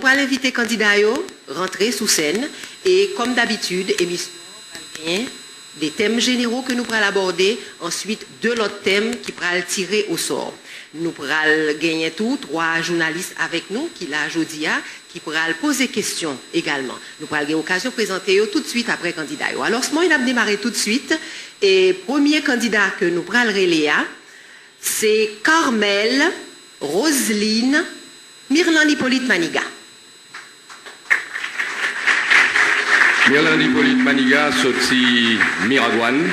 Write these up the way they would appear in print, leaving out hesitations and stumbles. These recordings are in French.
On va l'inviter candidat à rentrer sous scène et comme d'habitude, émission des thèmes généraux que nous pourrons aborder, ensuite de l'autre thème qui pourra tirer au sort. Nous pourrons gagner trois journalistes avec nous qui l'a aujourd'hui, qui pourront poser questions également. Nous pourrons avoir l'occasion de présenter tout de suite après candidat. Alors, ce moment, il a démarré tout de suite. Et premier candidat que nous pourrons relayer, c'est Carmel Roseline Mirland Hippolyte Maniga. Mirland Hippolyte Maniga, sorti Miragouane,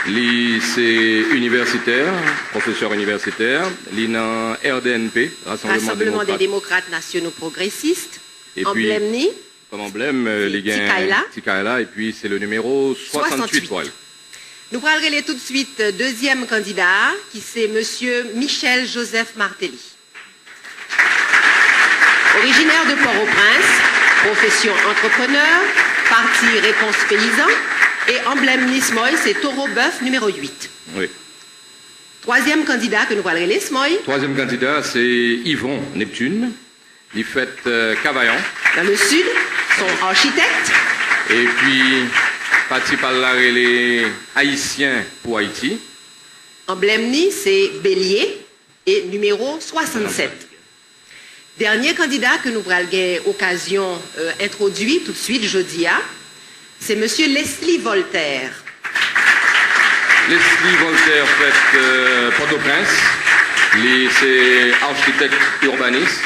c'est universitaire, professeur universitaire, l'INA RDNP, Rassemblement des démocrates nationaux progressistes, et emblème puis, comme emblème, les gains Tikaela, et puis c'est le numéro 68 pour elle. Nous allons relayer tout de suite deuxième candidat, qui c'est monsieur Michel Joseph Martelly. Originaire de Port-au-Prince, profession entrepreneur, parti Réponse Paysan et emblème Nismoy, c'est Taureau Bœuf numéro 8. Oui. Troisième candidat que nous allons relayer, Smoy. Troisième candidat, c'est Yvon Neptune, il fait Cavaillon. Dans le sud, son architecte. Et puis, parti par là, les Haïtiens pour Haïti. Emblème Ni, c'est Bélier et numéro 67. Dernier candidat que nous allons avoir occasion d'introduire tout de suite, jeudi, c'est M. Leslie Voltaire. Leslie Voltaire fait Port-au-Prince, c'est architecte urbaniste.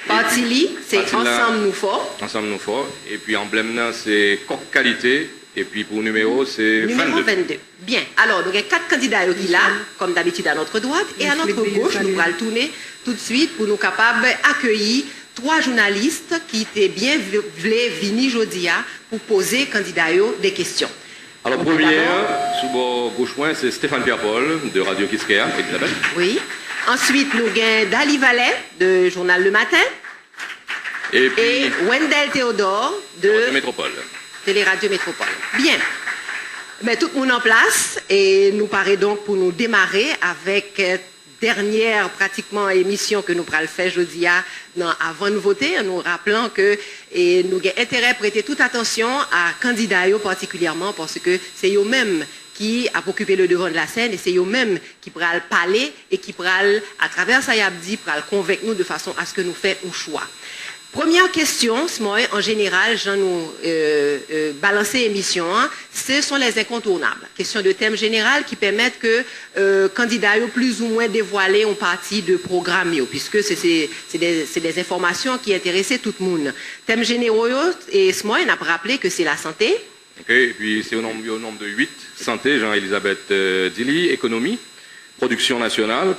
Parti c'est Ensemble nous fort. Ensemble nous fort. Et puis emblème c'est Coq Qualité. Et puis pour numéro, c'est numéro 22. Bien. Alors, donc il y a 4 candidats qui là, comme d'habitude à notre droite, et à notre gauche, nous allons tourner tout de suite pour nous capables d'accueillir 3 journalistes qui étaient bien venus aujourd'hui pour poser candidats des questions. Alors, première, sous mon gauche point, c'est Stéphane Pierre-Paul de Radio Kiskeya, Elisabeth. Oui. Ensuite, nous avons Dali Vallet de Journal Le Matin. Et Wendell Théodore de Métropole. Téléradio Métropole. Bien. Mais tout le monde en place et nous paraît donc pour nous démarrer avec dernière pratiquement émission que nous pourrons faire jeudi avant de voter, en nous rappelant que nous avons intérêt à prêter toute attention à candidats particulièrement parce que c'est eux-mêmes qui a occupé le devant de la scène et c'est eux-mêmes qui pourront parler et qui pourront, à travers ça, pourront convaincre nous de façon à ce que nous fassions un choix. Première question, en général, j'en nous balancer l'émission, ce sont les incontournables. Question de thème général qui permettent que candidats plus ou moins dévoiler en partie de programme, puisque c'est des informations qui intéressent tout le monde. Thème généraux, et ce mois, on a rappelé que c'est la santé. Ok, et puis c'est au nombre de 8. Santé, Jean-Elisabeth Dili, économie. Production nationale,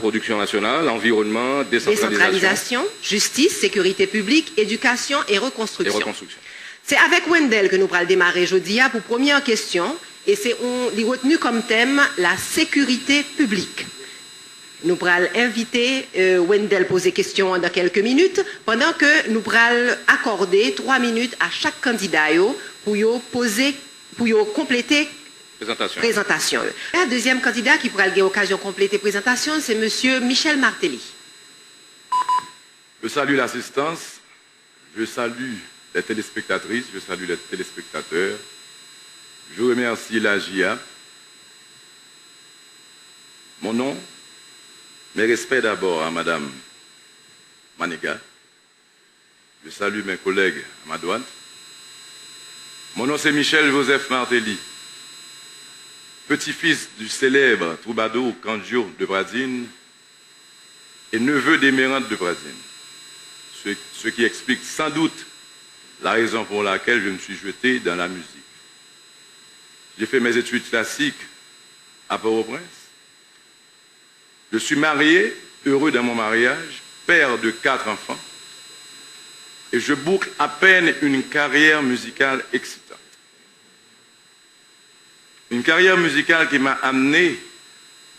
environnement, décentralisation, justice, sécurité publique, éducation et reconstruction. C'est avec Wendell que nous allons démarrer jeudi pour première question et on est retenu comme thème la sécurité publique. Nous allons inviter Wendell à poser question dans quelques minutes pendant que nous allons accorder 3 minutes à chaque candidat pour compléter présentation. Un deuxième candidat qui pourra avoir l'occasion de compléter présentation, c'est M. Michel Martelly. Je salue l'assistance, je salue les téléspectatrices, je salue les téléspectateurs. Je remercie la GIA. Mon nom, mes respects d'abord à Mme Maniga. Je salue mes collègues à ma droite. Mon nom, c'est Michel Joseph Martelly. Petit-fils du célèbre troubadour Candio de Brazine et neveu d'Émérante de Brazine. Ce qui explique sans doute la raison pour laquelle je me suis jeté dans la musique. J'ai fait mes études classiques à Port-au-Prince. Je suis marié, heureux dans mon mariage, père de 4 enfants. Et je boucle à peine une carrière musicale excitante. Une carrière musicale qui m'a amené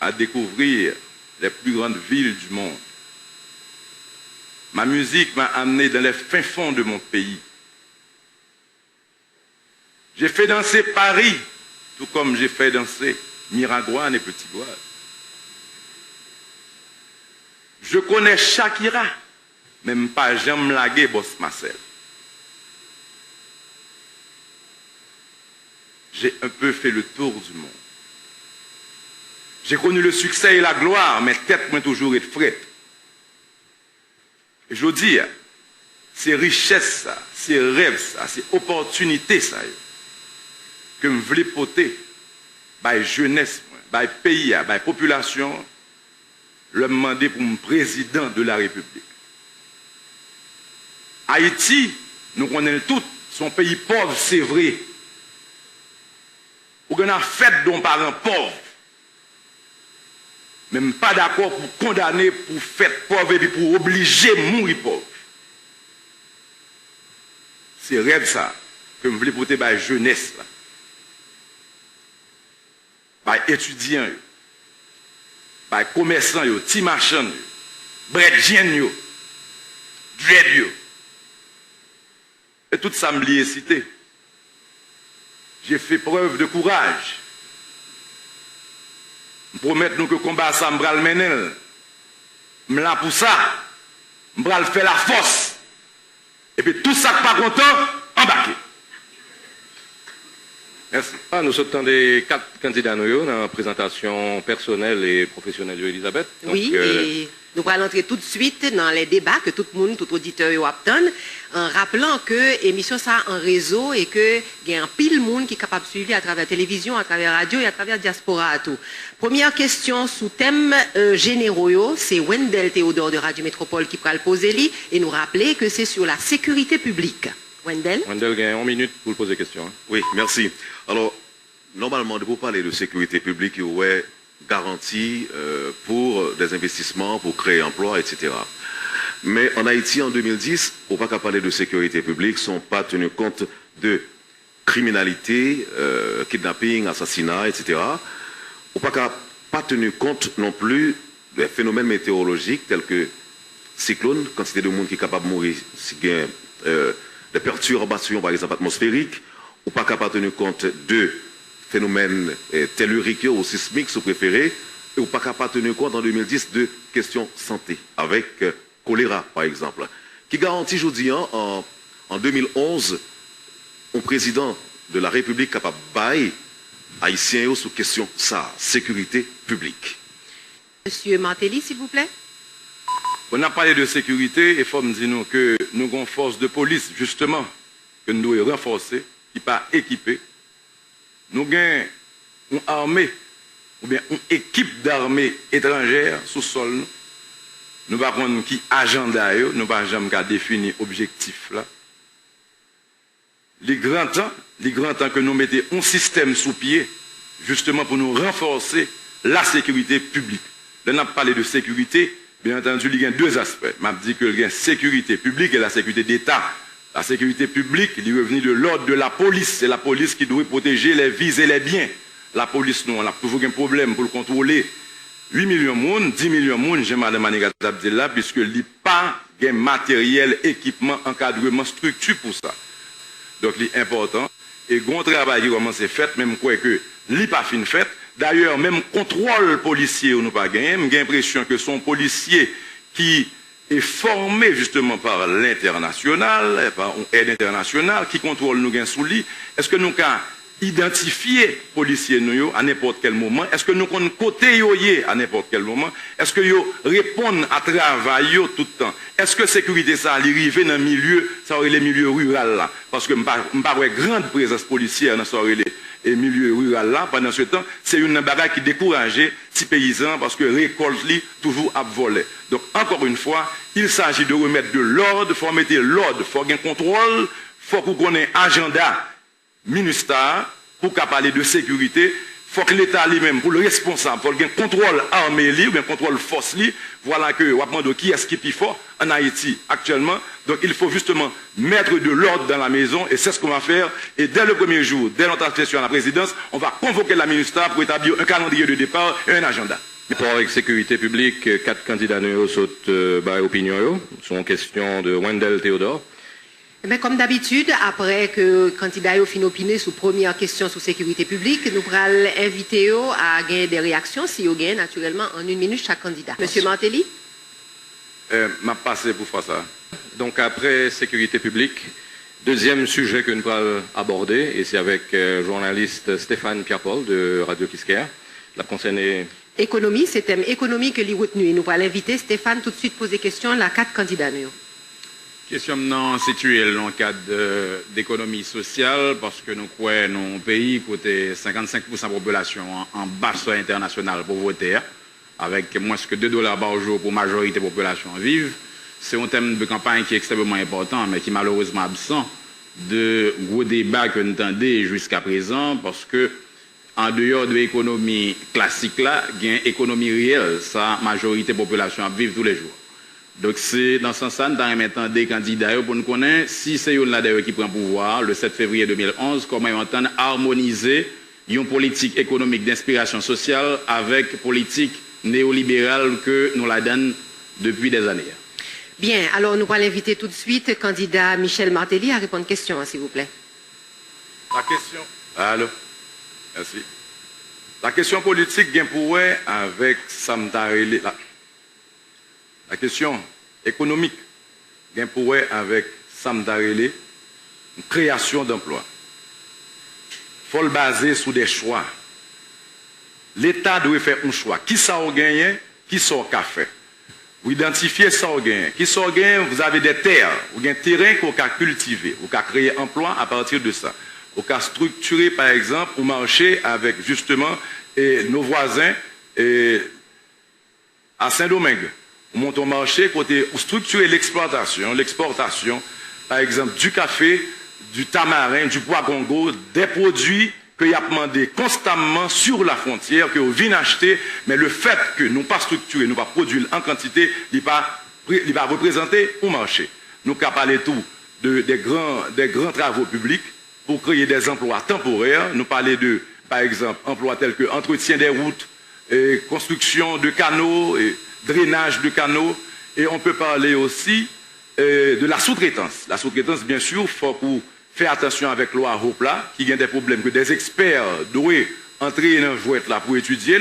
à découvrir les plus grandes villes du monde. Ma musique m'a amené dans les fins fonds de mon pays. J'ai fait danser Paris, tout comme j'ai fait danser Miragouane et Petit-Goâve. Je connais Shakira, même pas jamais lagué boss Marcel. J'ai un peu fait le tour du monde. J'ai connu le succès et la gloire, mais tête m'a toujours été frette. Et je dis, c'est richesse ça, c'est rêve ça, c'est opportunité ça, que me voulais porter, par jeunesse, par pays, par population, le demander pour me président de la République. Haïti, nous connaissons tous, son pays pauvre, c'est vrai. Ou qu'on a fait d'un parent pauvre. Même pas d'accord pour condamner, pour faire pauvre et puis pour obliger à mourir pauvre. C'est rêve ça, que je voulais porter par jeunesse, par étudiants, par commerçants, petits marchands, bredjiens, dread. Et tout ça me lié cité. J'ai fait preuve de courage. Je promets nous que le combat ça me bral mener. Je là pour ça. Je bral faire la force. Et puis tout ça qui pas content, embarqué. Merci. Nous sommes des 4 candidats dans la présentation personnelle et professionnelle d'Elisabeth. Oui, et nous allons entrer tout de suite dans les débats que tout le monde, tout auditeur obtient, en rappelant que l'émission ça en réseau et que il y a un pile monde qui est capable de suivre à travers la télévision, à travers la radio et à travers la diaspora à tout. Première question sous thème généraux, c'est Wendell Théodore de Radio Métropole qui pourra le poser lui et nous rappeler que c'est sur la sécurité publique. Wendell, il y a 1 minute pour poser question. Oui, merci. Alors, normalement, pour parler de sécurité publique, il y aurait garantie pour des investissements, pour créer emploi, etc. Mais en Haïti, en 2010, on ne peut pas parler de sécurité publique, ne sont pas tenus compte de criminalité, kidnapping, assassinat, etc. On ne peut pas tenir compte non plus des phénomènes météorologiques tels que cyclones, quantité de monde qui est capable de mourir, si il y a des perturbations, par exemple, atmosphériques, ou pas capable de tenir compte de phénomènes telluriques ou sismiques, si vous préférez, et ou pas capable de tenir compte en 2010 de questions santé, avec choléra, par exemple, qui garantit, je dis, en 2011, un président de la République capable de bailler haïtien sous question ça, sécurité publique. Monsieur Martelly, s'il vous plaît. On a parlé de sécurité et il faut me dire que nous avons une force de police, justement, que nous devons renforcer, qui n'est pas équipée. Nous avons une armée, ou bien une équipe d'armée étrangère sous sol. Nous ne savons pas qui agenda, nous ne savons pas définir l'objectif là. Les grands temps que nous mettons un système sous pied, justement pour nous renforcer la sécurité publique. Là, on a parlé de sécurité. Bien entendu, il y a 2 aspects. Je dis que il y a la sécurité publique et la sécurité d'État. La sécurité publique, il est revenu de l'ordre de la police. C'est la police qui doit protéger les vies et les biens. La police, nous, on a toujours un problème pour le contrôler. 8 millions de monde, 10 millions de monde, j'ai Mme Manigat Abdella, puisque il n'y a pas de matériel, équipement, encadrement, structure pour ça. Donc, c'est important. Et grand travail qui commence à fait, même quoi que n'est pas fin fait. D'ailleurs, même contrôle policier, on n'a pas gagné. J'ai l'impression que son policier qui est formé justement par l'international, par une aide internationale, qui contrôle nous gain sous lit, est-ce que nous avons identifié policiers nous à n'importe quel moment? Est-ce que nous avons côté à n'importe quel moment? Est-ce que nous répondons à travail tout le temps? Est-ce que sécurité ça arrive dans le milieu, ça aurait les milieux ruraux là? Parce que je n'ai pas une grande présence policière dans les milieux ruraux là. Pendant ce temps, c'est une bagarre qui décourageait ces paysans parce que récolte toujours à voler. Donc, encore une fois, il s'agit de remettre de l'ordre, il faut mettre l'ordre, il faut avoir un contrôle, il faut qu'on ait un agenda ministère pour parler de sécurité. Il faut que l'État lui-même, pour le responsable, il faut qu'il y ait un contrôle armé, ou un contrôle force. Voilà que, on va demander qui est-ce qui est plus fort en Haïti actuellement. Donc, il faut justement mettre de l'ordre dans la maison, et c'est ce qu'on va faire. Et dès le premier jour, dès notre accession à la présidence, on va convoquer la ministère pour établir un calendrier de départ et un agenda. Pour avec sécurité publique, 4 candidats sautent opinion. Sont question de Wendell Théodore. Mais comme d'habitude, après que le candidat a fini d'opiner sur première question sur sécurité publique, nous allons inviter à gagner des réactions, si vous gagnez naturellement en 1 minute chaque candidat. Monsieur Martelly. m'a passé pour faire ça. Donc après sécurité publique, deuxième sujet que nous allons aborder, et c'est avec le journaliste Stéphane Pierre-Paul de Radio Kiskeya. La concernée économie, c'est thème économie que l'y retenu. Nous allons inviter Stéphane tout de suite poser question à 4 candidats. Question maintenant située dans le cadre d'économie sociale, parce que nous croyons dans un pays côté 55% de la population en bas seuil international pour voter, avec moins que $2 par jour pour la majorité de la population vive. C'est un thème de campagne qui est extrêmement important, mais qui est malheureusement absent de gros débats que nous entendons jusqu'à présent, parce que en dehors de l'économie classique là, il y a une économie réelle, ça, majorité de la population vive tous les jours. Donc c'est dans ce sens-là, nous avons des candidats pour nous connaître si c'est eux là qui prend pouvoir le 7 février 2011, comment ils entendent harmoniser une politique économique d'inspiration sociale avec politique néolibérale que nous la donnons depuis des années. Bien, alors nous allons inviter tout de suite le candidat Michel Martelly à répondre à question, s'il vous plaît. La question. Allô. Merci. La question politique vient pour avec Samdarele. La question économique vient pour avec Samdarele, une création d'emplois. Il faut le baser sur des choix. L'État doit faire un choix. Qui ça a gagné, qui ça a fait. Vous identifiez ça a gagné. Qui ça a gagné, vous avez des terres, vous avez un terrain qu'on a cultivé, vous avez créé emploi à partir de ça. Vous avez structuré, par exemple, au marché avec justement nos voisins à Saint-Domingue. On monte au marché, côté structurer l'exportation, par exemple, du café, du tamarin, du bois Congo, des produits qu'il y a demandé constamment sur la frontière, que vous venez acheter, mais le fait que nous pas structurer, nous pas produire en quantité, il va représenter au marché. Nous avons parlé tout des grands travaux publics pour créer des emplois temporaires. Nous parlons de, par exemple, emplois tels que entretien des routes, construction de canaux, drainage de canaux, et on peut parler aussi de la sous-traitance. La sous-traitance, bien sûr, il faut faire attention avec loi Hopla, qui a des problèmes que des experts doivent entrer dans le jouet là pour étudier,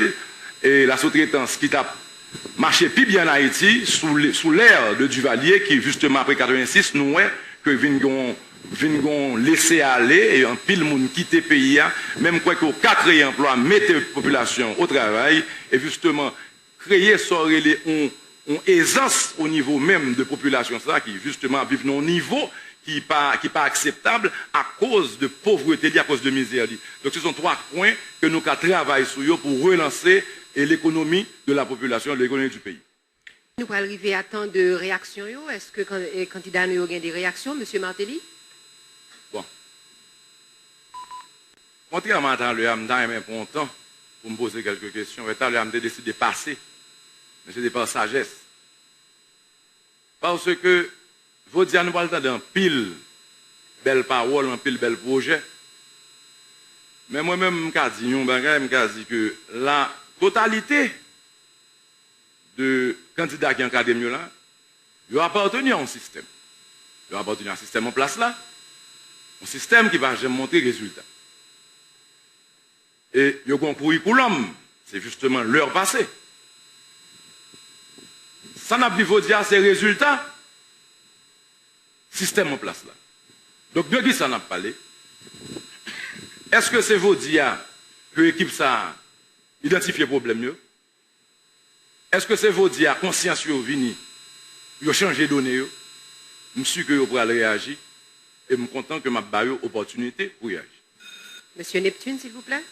et la sous-traitance qui a marché plus bien en Haïti, sous l'ère de Duvalier, qui justement après 86, nous voyons que Vingon laisser aller, et un pile monde quitter le pays, même quoi qu'au 4 emplois, mettre la population au travail, et justement, créer une aisance au niveau même de population ça qui justement vivent à un niveau qui n'est pas acceptable à cause de pauvreté, à cause de misère. Donc ce sont 3 points que nous travaillons sur eux pour relancer l'économie de la population, l'économie du pays. Nous allons arriver à temps de réaction. Est-ce que les candidats ont des réactions, M. Martelly? Bon. Contrairement à le Hamdan, il pour un temps pour me poser quelques questions. Le Hamdan a décidé de passer. Mais c'est par sagesse. Parce que, vous dire, nous parlons d'un pile belle parole, un pile bel projet. Mais moi-même, je dis que la totalité de candidats qui encadrent mieux là, ils appartiennent à un système. Ils appartiennent à un système en place là. Un système qui va jamais montrer résultat. Et ils ont un curriculum, c'est justement leur passé. Ça n'a plus dire ces résultats. Système en place là. Donc, de qui ça n'a pas parlé? Est-ce que c'est vous dire que l'équipe ça identifie le problème? Est-ce que c'est vous dire conscience vous vini, vous changez de données? Je suis sûr que vous pourrez réagir et je suis content que je m'ai opportunité pour réagir. Monsieur Neptune, s'il vous plaît.